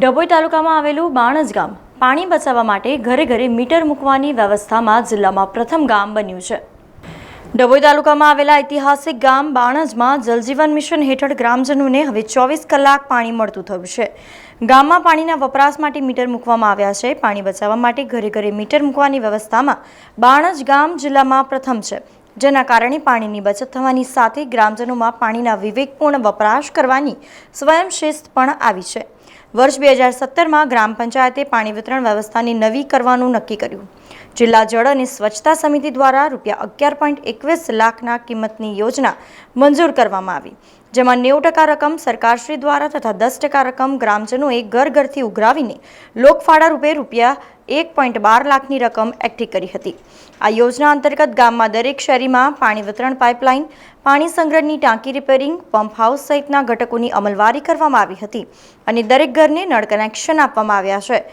ડભોઈ તાલુકામાં આવેલું બાણજ ગામ પાણી બચાવવા માટે ઘરે ઘરે મીટર મૂકવાની વ્યવસ્થામાં જિલ્લામાં પ્રથમ ગામ બન્યું છે। ડભોઈ તાલુકામાં આવેલા ઐતિહાસિક ગામ બાણજમાં જલજીવન મિશન હેઠળ ગ્રામજનોને હવે 24 કલાક પાણી મળતું થયું છે। ગામમાં પાણીના વપરાશ માટે મીટર મૂકવામાં આવ્યા છે। પાણી બચાવવા માટે ઘરે ઘરે મીટર મૂકવાની વ્યવસ્થામાં બાણજ ગામ જિલ્લામાં પ્રથમ છે, જેના કારણે પાણીની બચત થવાની સાથે ગ્રામજનોમાં પાણીના વિવેકપૂર્ણ વપરાશ કરવાની સ્વયંશિસ્ત પણ આવી છે। વર્ષ 2017માં ગ્રામ પંચાયતે પાણી વિતરણ વ્યવસ્થાને નવી કરવાનું નક્કી કર્યું। જિલ્લા જળ અને સ્વચ્છતા સમિતિ દ્વારા ₹11.21 લાખના કિંમતની યોજના મંજૂર કરવામાં આવી, જેમાં 90% રકમ સરકારશ્રી દ્વારા તથા 10% રકમ ગ્રામજનોએ ઘર ઘરથી ઉઘરાવીને લોકફાળા રૂપે ₹1.12 લાખની રકમ એકઠી કરી હતી। આ યોજના અંતર્ગત ગામમાં દરેક શેરીમાં પાણી વિતરણ પાઇપલાઇન, પાણી સંગ્રહની ટાંકી રિપેરિંગ, પંપ હાઉસ સહિતના ઘટકોની અમલવારી કરવામાં આવી હતી અને દરેક ઘરને નળ કનેક્શન આપવામાં આવ્યા છે।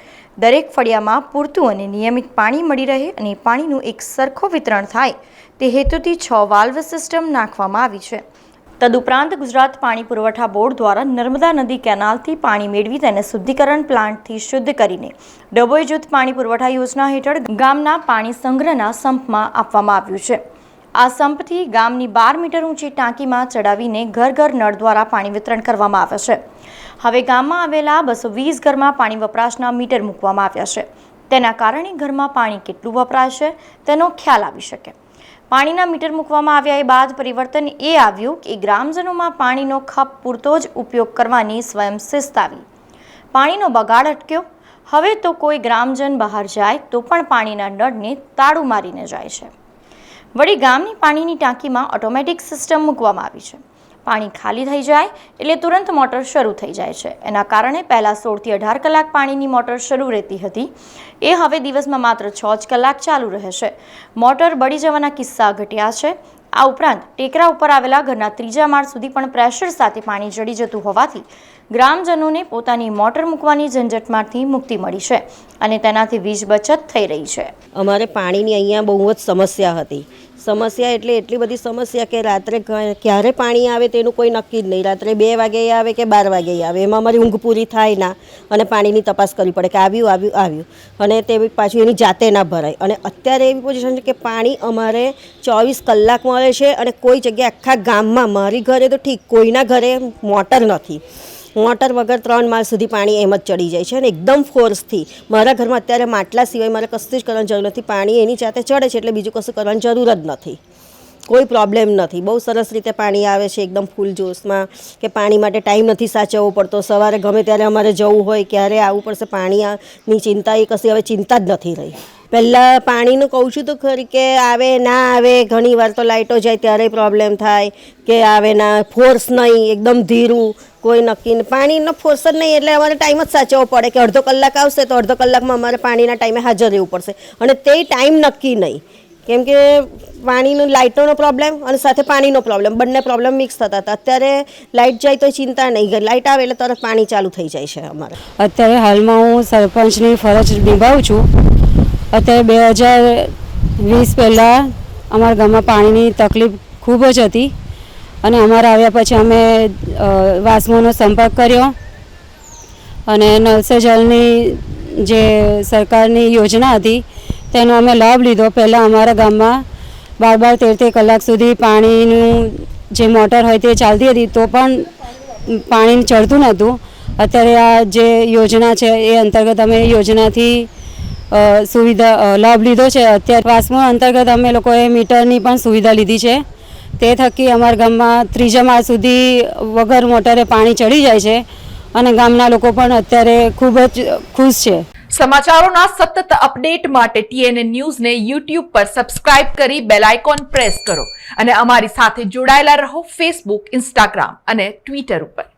દરેક ફળિયામાં પૂરતું અને નિયમિત પાણી મળી રહે અને પાણીનું એક સરખું વિતરણ થાય તે હેતુથી 6 વાલ્વ સિસ્ટમ નાખવામાં આવી છે। તદુપરાંત ગુજરાત પાણી પુરવઠા બોર્ડ દ્વારા નર્મદા નદી કેનાલથી પાણી મેળવી તેને શુદ્ધિકરણ પ્લાન્ટથી શુદ્ધ કરીને ડભોઈ જૂથ પાણી પુરવઠા યોજના હેઠળ ગામના પાણી સંગ્રહના સંપમાં આપવામાં આવ્યું છે। આ સંપથી ગામની 12 મીટર ઊંચી ટાંકીમાં ચડાવીને ઘર ઘર નળ દ્વારા પાણી વિતરણ કરવામાં આવે છે। હવે ગામમાં આવેલા 220 ઘરમાં પાણી વપરાશના મીટર મૂકવામાં આવ્યા છે। તેના કારણે ઘરમાં પાણી કેટલું વપરાય છે તેનો ખ્યાલ આવી શકે। પાણીના મીટર મૂકવામાં આવ્યા બાદ પરિવર્તન એ આવ્યું કે ગ્રામજનોમાં પાણીનો ખપ પૂરતો જ ઉપયોગ કરવાની સ્વયંશિસ્ત આવી। પાણીનો બગાડ અટક્યો। હવે તો કોઈ ગ્રામજન બહાર જાય તો પણ પાણીના નળને તાળું મારીને જાય છે। વળી ગામની પાણીની ટાંકીમાં ઓટોમેટિક સિસ્ટમ મૂકવામાં આવી છે। પાણી ખાલી થઈ જાય એટલે તુરંત મોટર શરૂ થઈ જાય છે। એના કારણે પહેલાં 16 થી 18 કલાક પાણીની મોટર શરૂ રહેતી હતી, એ હવે દિવસમાં માત્ર 6 જ કલાક ચાલુ રહેશે। મોટર બળી જવાના કિસ્સા ઘટ્યા છે। આ ઉપરાંત ટેકરા ઉપર આવેલા ઘરના 3જા માળ સુધી પણ પ્રેશર સાથે પાણી ચડી જતું હોવાથી ગ્રામજનોને પોતાની મોટર મૂકવાની ઝંઝટમાંથી મુક્તિ મળી છે અને તેનાથી વીજ બચત થઈ રહી છે। અમારે પાણીની અહીંયા બહુ જ સમસ્યા હતી। સમસ્યા એટલે એટલી બધી સમસ્યા કે રાત્રે ક્યારે પાણી આવે તેનું કોઈ નક્કી જ નહીં। રાત્રે 2 વાગે આવે કે 12 વાગે આવે, એમાં અમારી ઊંઘ પૂરી થાય ના અને પાણીની તપાસ કરવી પડે કે આવ્યું અને તે પાછું એની જાતે ના ભરાય। અને અત્યારે એવી પોઝિશન છે કે પાણી અમારે 24 કલાક મળે છે અને કોઈ જગ્યાએ આખા ગામમાં, મારી ઘરે તો ઠીક, કોઈના ઘરે મોટર નથી। મોટર વગર 3 માળ સુધી પાણી એમ જ ચડી જાય છે અને એકદમ ફોર્સથી। મારા ઘરમાં અત્યારે માટલા સિવાય મારે કશું જ કરવાની જરૂર નથી। પાણી એની જાતે ચડે છે એટલે બીજું કશું કરવાની જરૂર જ નથી। કોઈ પ્રોબ્લેમ નથી। બહુ સરસ રીતે પાણી આવે છે, એકદમ ફૂલ જોશમાં, કે પાણી માટે ટાઈમ નથી સાચવવો પડતો। સવારે ગમે ત્યારે અમારે જવું હોય, ક્યારે આવવું પડશે, પાણીની ચિંતા એ કશી હવે ચિંતા જ નથી રહી। પહેલાં પાણીનું કહું છું તો ખરી કે આવે ના આવે, ઘણી વાર તો લાઇટો જાય ત્યારે પ્રોબ્લેમ થાય કે આવે ના, ફોર્સ નહીં, એકદમ ધીરું, કોઈ નક્કી નહીં, પાણીનો ફોર્સ જ નહીં એટલે અમારે ટાઈમ જ સાચવવો પડે કે અડધો કલાક આવશે તો અડધો કલાકમાં અમારે પાણીના ટાઈમે હાજર રહેવું પડશે અને તે ટાઈમ નક્કી નહીં, કેમ કે પાણીનું લાઇટોનો પ્રોબ્લેમ અને સાથે પાણીનો પ્રોબ્લેમ, બંને પ્રોબ્લેમ મિક્સ થતા હતા। અત્યારે લાઇટ જાય તો ચિંતા નહીં, લાઇટ આવે એટલે તરત પાણી ચાલુ થઈ જાય છે અમારે। અત્યારે હાલમાં હું સરપંચની ફરજ નિભાવું છું। અત્યારે 2020 પહેલાં અમારા ગામમાં પાણીની તકલીફ ખૂબ જ હતી અને અમારા આવ્યા પછી અમે વાસ્મોનો સંપર્ક કર્યો અને નળ સે જલની જે સરકારની યોજના હતી તેનો અમે લાભ લીધો। પહેલાં અમારા ગામમાં 12-12, 13-13 કલાક સુધી પાણીનું જે મોટર હોય તે ચાલતી હતી તો પણ પાણી ચડતું નહોતું। અત્યારે આ જે યોજના છે એ અંતર્ગત અમે યોજનાથી સુવિધા લાભ લીધો છે। અત્યારે વાસ્મો અંતર્ગત અમે લોકોએ મીટરની પણ સુવિધા લીધી છે। તે થકી અમારા ગામમાં 3જા માળ સુધી વગર મોટરે પાણી ચડી જાય છે અને ગામના લોકો પણ અત્યારે ખૂબ જ ખુશ છે। સમાચારોના સતત અપડેટ માટે TNN ન્યૂઝને YouTube પર સબસ્ક્રાઇબ કરી બેલ આઇકોન પ્રેસ કરો અને અમારી સાથે જોડાયેલા રહો Facebook, Instagram અને Twitter ઉપર।